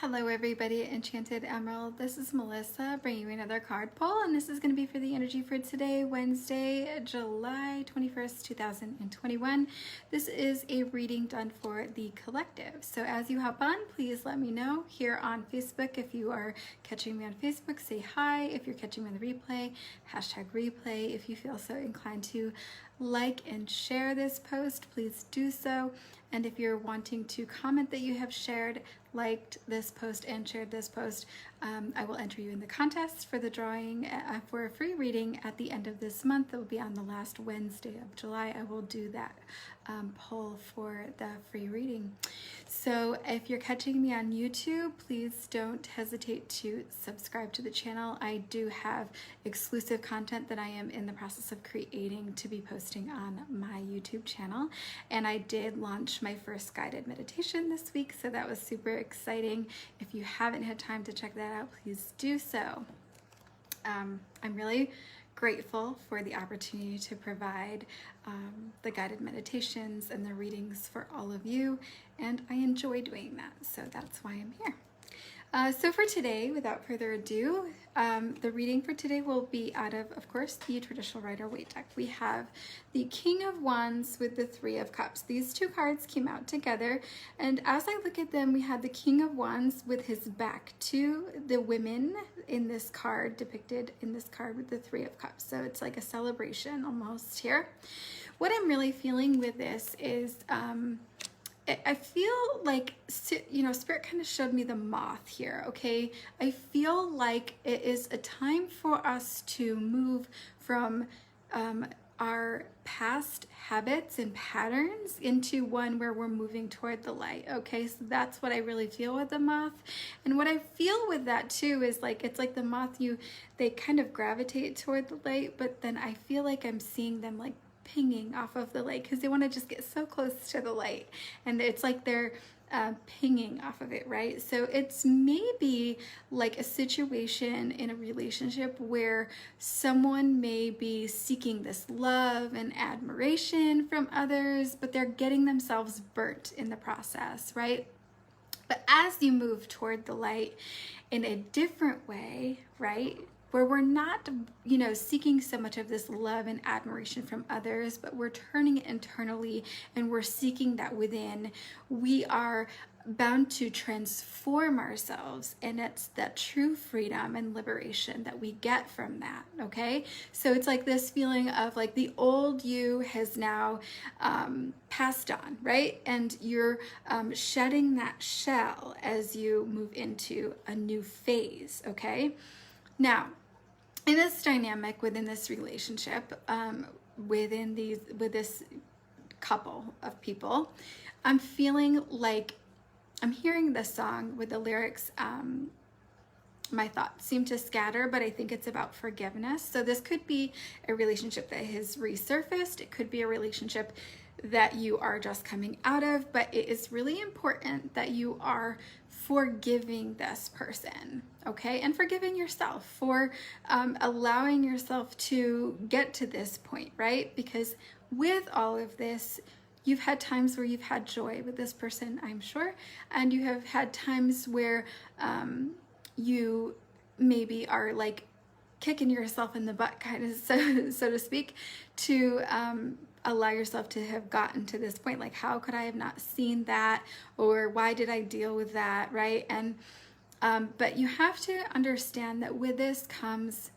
Hello everybody at Enchanted Emerald. This is Melissa bringing you another card pull, and this is going to be for the energy for today, Wednesday, July 21st, 2021. This is a reading done for the collective. So as you hop on, please let me know here on Facebook. If you are catching me on Facebook, say hi. If you're catching me on the replay, hashtag replay. If you feel so inclined to like and share this post, please do so. And if you're wanting to comment that you have shared, liked this post, and shared this post, I will enter you in the contest for the drawing for a free reading at the end of this month. It will be on the last Wednesday of July. I will do that poll for the free reading. So if you're catching me on YouTube, please don't hesitate to subscribe to the channel. I do have exclusive content that I am in the process of creating to be posting on my YouTube channel. And I did launch my first guided meditation this week, so that was super exciting. If you haven't had time to check that out, please do so. I'm really grateful for the opportunity to provide the guided meditations and the readings for all of you, and I enjoy doing that, so that's why I'm here. So for today, without further ado, the reading for today will be out of course, the traditional Rider-Waite deck. We have the King of Wands with the Three of Cups. These two cards came out together, and as I look at them, we have the King of Wands with his back to the women in this card, depicted in this card with the Three of Cups. So it's like a celebration almost here. What I'm really feeling with this is I feel like, you know, Spirit kind of showed me the moth here, okay? I feel like it is a time for us to move from our past habits and patterns into one where we're moving toward the light, okay? So that's what I really feel with the moth. And what I feel with that too is like, it's like the moth, they kind of gravitate toward the light, but then I feel like I'm seeing them like pinging off of the light because they want to just get so close to the light, and it's like they're pinging off of it, right? So it's maybe like a situation in a relationship where someone may be seeking this love and admiration from others, but they're getting themselves burnt in the process, right? But as you move toward the light in a different way, right, where we're not, you know, seeking so much of this love and admiration from others, but we're turning it internally and we're seeking that within, we are bound to transform ourselves, and it's that true freedom and liberation that we get from that, okay? So it's like this feeling of like the old you has now passed on, right? And you're shedding that shell as you move into a new phase, okay? Now, in this dynamic within this relationship, with this couple of people, I'm feeling like I'm hearing this song with the lyrics, my thoughts seem to scatter, but I think it's about forgiveness. So this could be a relationship that has resurfaced. It could be a relationship that you are just coming out of, but it is really important that you are forgiving this person, okay? And forgiving yourself for allowing yourself to get to this point, right? Because with all of this, you've had times where you've had joy with this person, I'm sure, and you have had times where you maybe are like kicking yourself in the butt, kind of, so to speak, to allow yourself to have gotten to this point. Like, how could I have not seen that? Or why did I deal with that, right? And but you have to understand that with this comes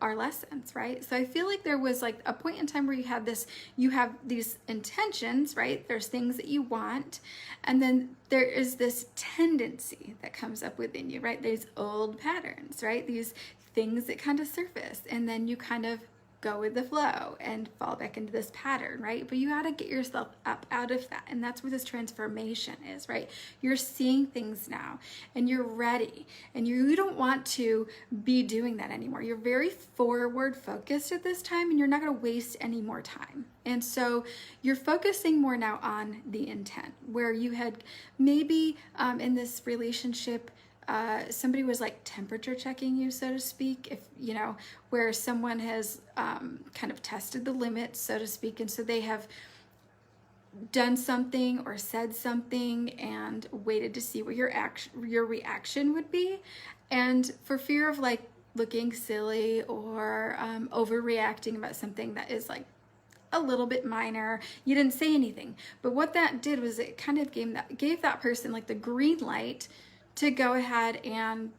our lessons, right? So I feel like there was like a point in time where you have these intentions, right? There's things that you want, and then there is this tendency that comes up within you, right? These old patterns, right? These things that kind of surface, and then you kind of go with the flow and fall back into this pattern, right? But you got to get yourself up out of that. And that's where this transformation is, right? You're seeing things now and you're ready, and you don't want to be doing that anymore. You're very forward focused at this time, and you're not going to waste any more time. And so you're focusing more now on the intent, where you had maybe in this relationship, somebody was like temperature checking you, so to speak, if you know, where someone has kind of tested the limits, so to speak, and so they have done something or said something and waited to see what your reaction would be, and for fear of like looking silly or overreacting about something that is like a little bit minor, you didn't say anything. But what that did was it kind of gave that person like the green light to go ahead and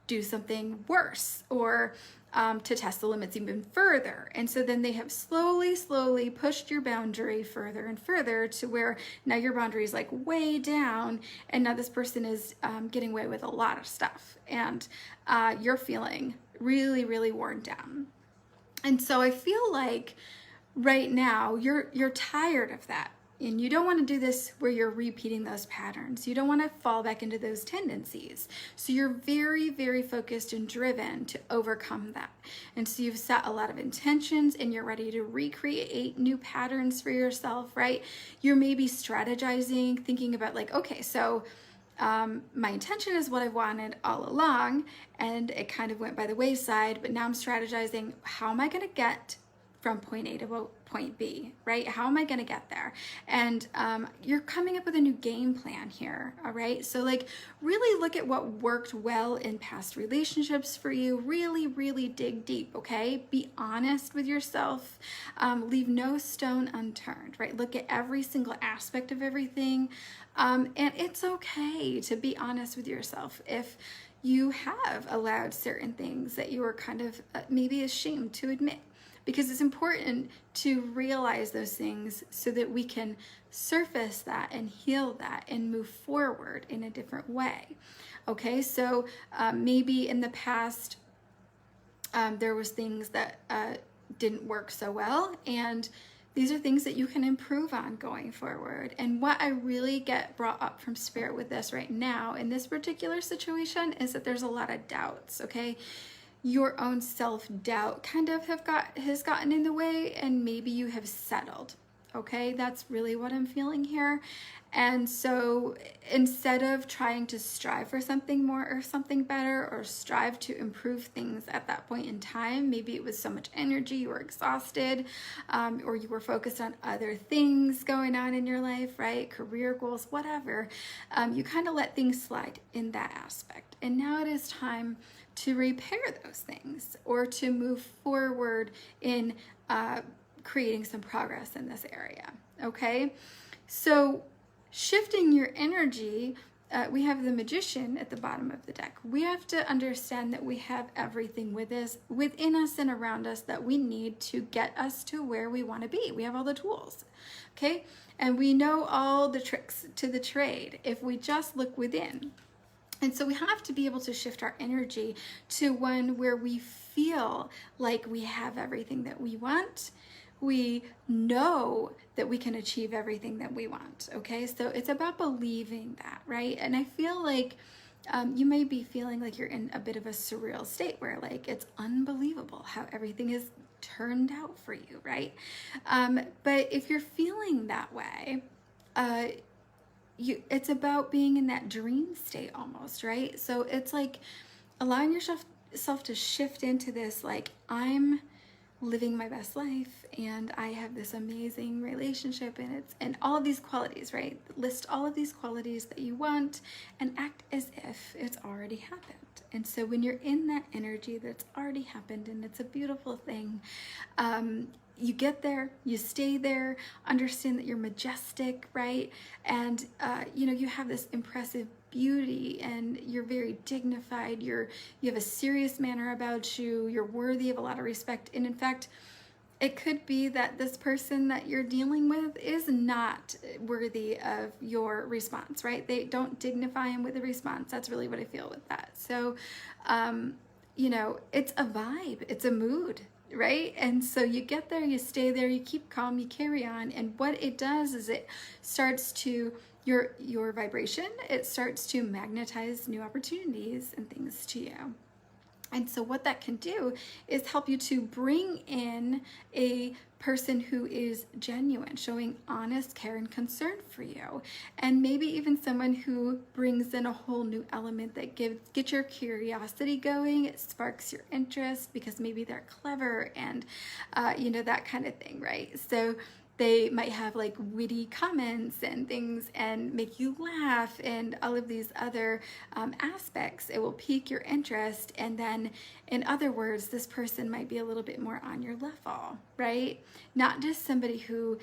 do something worse, or to test the limits even further. And so then they have slowly pushed your boundary further and further to where now your boundary is like way down, and now this person is getting away with a lot of stuff, and you're feeling really worn down. And so I feel like right now you're tired of that, and you don't want to do this where you're repeating those patterns. You don't want to fall back into those tendencies. So you're very focused and driven to overcome that. And so you've set a lot of intentions, and you're ready to recreate new patterns for yourself, right? You're maybe strategizing, thinking about like, okay, so my intention is what I wanted all along, and it kind of went by the wayside, but now I'm strategizing, how am I going to get from point A to point B, right? How am I going to get there? And you're coming up with a new game plan here, all right? So like really look at what worked well in past relationships for you. Really dig deep, okay? Be honest with yourself. Leave no stone unturned, right? Look at every single aspect of everything. And it's okay to be honest with yourself if you have allowed certain things that you were kind of maybe ashamed to admit, because it's important to realize those things so that we can surface that and heal that and move forward in a different way. Okay, so maybe in the past there was things that didn't work so well, and these are things that you can improve on going forward. And what I really get brought up from Spirit with this right now in this particular situation is that there's a lot of doubts, okay? Your own self-doubt kind of has gotten in the way, and maybe you have settled, okay? That's really what I'm feeling here. And so instead of trying to strive for something more or something better, or strive to improve things at that point in time, maybe it was so much energy, you were exhausted, or you were focused on other things going on in your life, right? Career goals, whatever. You kind of let things slide in that aspect. And now it is time to repair those things, or to move forward in creating some progress in this area, okay? So shifting your energy, we have the Magician at the bottom of the deck. We have to understand that we have everything within us and around us that we need to get us to where we want to be. We have all the tools, okay? And we know all the tricks to the trade if we just look within. And so we have to be able to shift our energy to one where we feel like we have everything that we want. We know that we can achieve everything that we want, okay? So it's about believing that, right? And I feel like you may be feeling like you're in a bit of a surreal state where like it's unbelievable how everything is turned out for you, right? But if you're feeling that way, it's about being in that dream state almost, right? So it's like allowing yourself to shift into this, like, I'm living my best life, and I have this amazing relationship, and all of these qualities, right? List all of these qualities that you want and act as if it's already happened. And so when you're in that energy that's already happened, and it's a beautiful thing, you get there, you stay there, understand that you're majestic, right? And, you have this impressive beauty, and you're very dignified. You have a serious manner about you. You're worthy of a lot of respect. And in fact, it could be that this person that you're dealing with is not worthy of your response, right? They don't dignify him with a response. That's really what I feel with that. So, it's a vibe, it's a mood, right? And so you get there, you stay there, you keep calm, you carry on. And what it does is it starts to, your vibration, it starts to magnetize new opportunities and things to you. And so what that can do is help you to bring in a person who is genuine, showing honest care and concern for you. And maybe even someone who brings in a whole new element that gets your curiosity going. It sparks your interest because maybe they're clever and, that kind of thing, right? So They might have like witty comments and things and make you laugh and all of these other aspects. It will pique your interest. And then, in other words, this person might be a little bit more on your level, right? Not just somebody who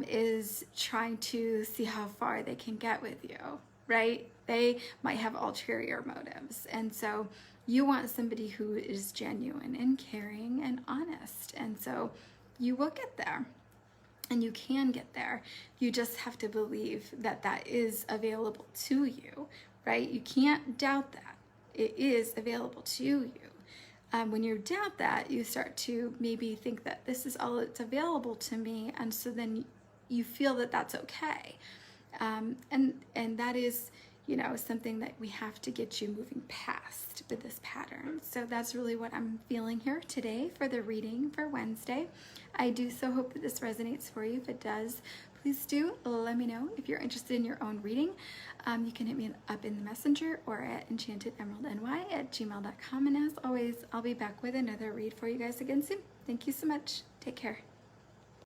is trying to see how far they can get with you, right? They might have ulterior motives. And so you want somebody who is genuine and caring and honest. And so you will get there. And you can get there. You just have to believe that that is available to you, right? You can't doubt that. It is available to you. When you doubt that, you start to maybe think that this is all that's available to me. And so then you feel that that's okay. And that is, you know, something that we have to get you moving past with this pattern. So that's really what I'm feeling here today for the reading for Wednesday. I do so hope that this resonates for you. If it does, please do let me know. If you're interested in your own reading, you can hit me up in the messenger or at enchantedemeraldny@gmail.com. And as always, I'll be back with another read for you guys again soon. Thank you so much. Take care.